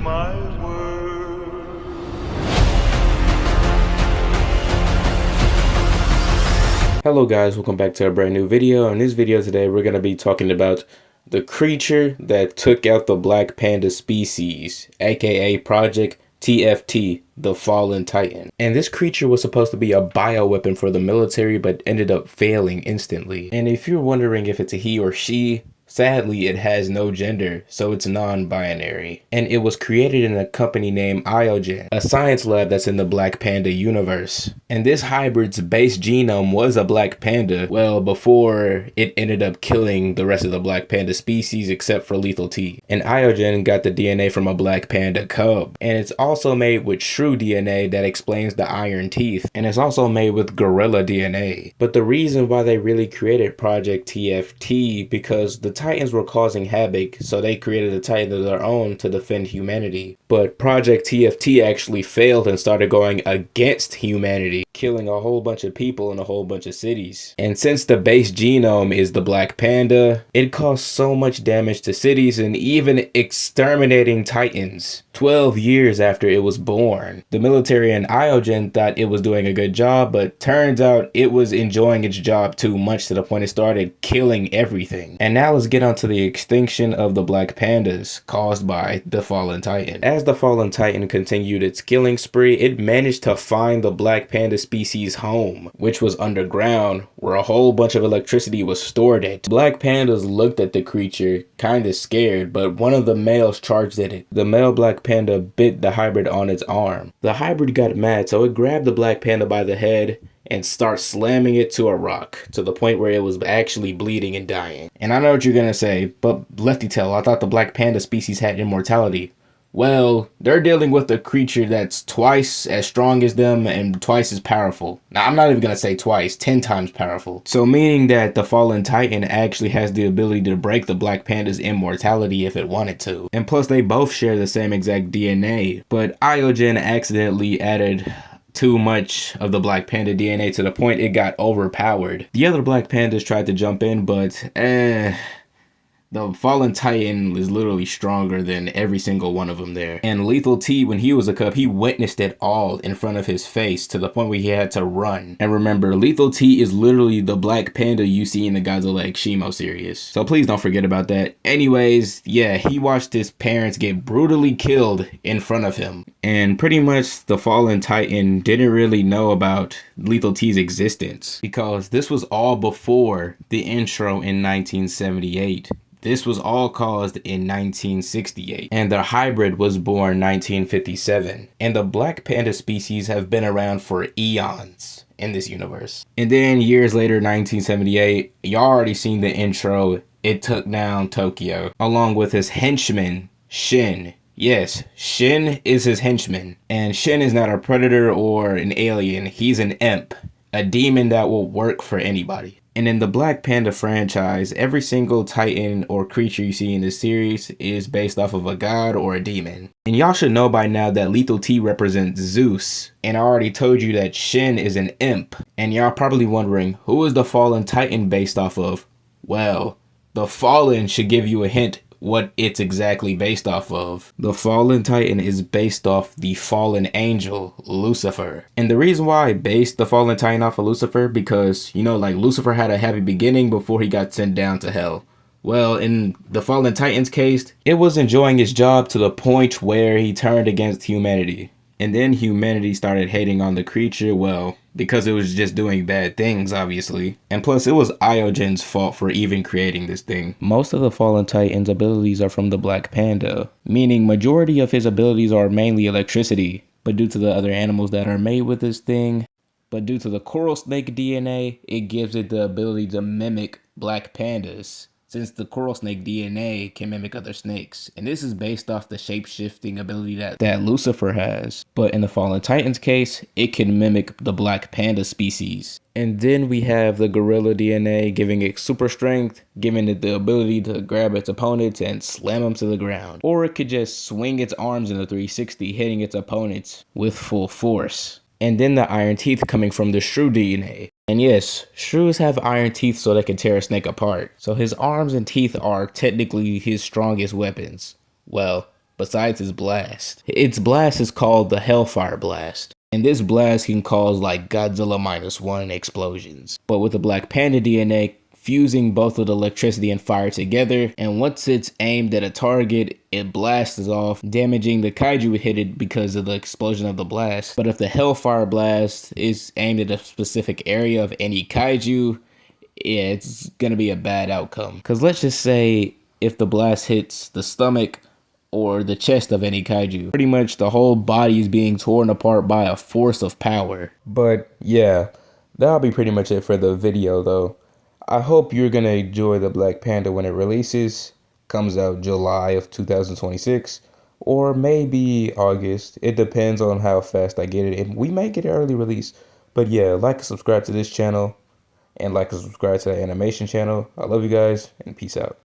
my word. Hello guys, welcome back to a brand new video. In this video today we're going to be talking about the creature that took out the black panda species, aka Project T.F.T, the Fallen Titan. And this creature was supposed to be a bioweapon for the military but ended up failing instantly. And if you're wondering if it's a he or she, sadly, it has no gender, so it's non-binary. And it was created in a company named Iogen, a science lab that's in the Black Panda universe. And this hybrid's base genome was a black panda, well, before it ended up killing the rest of the black panda species except for Lethal T. And Iogen got the DNA from a black panda cub. And it's also made with shrew DNA that explains the iron teeth. And it's also made with gorilla DNA. But the reason why they really created Project T.F.T, because the Titans were causing havoc, so they created a Titan of their own to defend humanity. But Project T.F.T actually failed and started going against humanity, killing a whole bunch of people in a whole bunch of cities. And since the base genome is the black panda, it caused so much damage to cities and even exterminating Titans 12 years after it was born. The military and Iogen thought it was doing a good job, but turns out it was enjoying its job too much to the point it started killing everything. And now let's get onto the extinction of the black pandas caused by the Fallen Titan. As the Fallen Titan continued its killing spree, it managed to find the black panda species home, which was underground, where a whole bunch of electricity was stored at. Black pandas looked at the creature, kinda scared, but one of the males charged at it. The male black panda bit the hybrid on its arm. The hybrid got mad, so it grabbed the black panda by the head and start slamming it to a rock to the point where it was actually bleeding and dying. And I know what you're gonna say, but Lefty Tail, I thought the black panda species had immortality. Well, they're dealing with a creature that's twice as strong as them and twice as powerful. Now, I'm not even gonna say twice, 10 times powerful. So meaning that the Fallen Titan actually has the ability to break the black panda's immortality if it wanted to. And plus they both share the same exact DNA, but Iogen accidentally added too much of the black panda DNA to the point it got overpowered. The other black pandas tried to jump in, but the Fallen Titan is literally stronger than every single one of them there. And Lethal T, when he was a cub, he witnessed it all in front of his face to the point where he had to run. And remember, Lethal T is literally the black panda you see in the Godzilla X Shimo series. So please don't forget about that. Anyways, yeah, he watched his parents get brutally killed in front of him. And pretty much the Fallen Titan didn't really know about Lethal T's existence, because this was all before the intro in 1978. This was all caused in 1968, and the hybrid was born 1957. And the black panda species have been around for eons in this universe. And then years later, 1978, y'all already seen the intro. It took down Tokyo, along with his henchman, Shin. Yes, Shin is his henchman. And Shin is not a predator or an alien. He's an imp, a demon that will work for anybody. And in the Black Panda franchise, every single Titan or creature you see in this series is based off of a god or a demon. And y'all should know by now that Lethal T represents Zeus. And I already told you that Shin is an imp. And y'all probably wondering, who is the Fallen Titan based off of? Well, the Fallen should give you a hint what it's exactly based off of. The Fallen Titan is based off the fallen angel, Lucifer. And the reason why I based the Fallen Titan off of Lucifer, because, you know, like Lucifer had a happy beginning before he got sent down to hell. Well, in the Fallen Titan's case, it was enjoying his job to the point where he turned against humanity. And then humanity started hating on the creature, well, because it was just doing bad things, obviously. And plus, it was Iogen's fault for even creating this thing. Most of the Fallen Titan's abilities are from the Black Panda, meaning majority of his abilities are mainly electricity. But due to the other animals that are made with this thing, but due to the coral snake DNA, it gives it the ability to mimic black pandas, since the coral snake DNA can mimic other snakes. And this is based off the shape-shifting ability that Lucifer has. But in the Fallen Titan's case, it can mimic the black panda species. And then we have the gorilla DNA giving it super strength, giving it the ability to grab its opponents and slam them to the ground. Or it could just swing its arms in a 360, hitting its opponents with full force. And then the iron teeth coming from the shrew DNA. And yes, shrews have iron teeth so they can tear a snake apart. So his arms and teeth are technically his strongest weapons. Well, besides his blast. Its blast is called the Hellfire Blast. And this blast can cause like Godzilla -1 explosions. But with the Black Panda DNA, fusing both of the electricity and fire together, and once it's aimed at a target, it blasts off, damaging the kaiju it hit it because of the explosion of the blast. But if the Hellfire Blast is aimed at a specific area of any kaiju, yeah, it's gonna be a bad outcome. Because let's just say if the blast hits the stomach or the chest of any kaiju, pretty much the whole body is being torn apart by a force of power. But yeah, that'll be pretty much it for the video though. I hope you're gonna enjoy the Black Panda when it releases. Comes out July of 2026 or maybe August. It depends on how fast I get it, and we may get an early release. But yeah, like and subscribe to this channel, and like and subscribe to the animation channel. I love you guys, and peace out.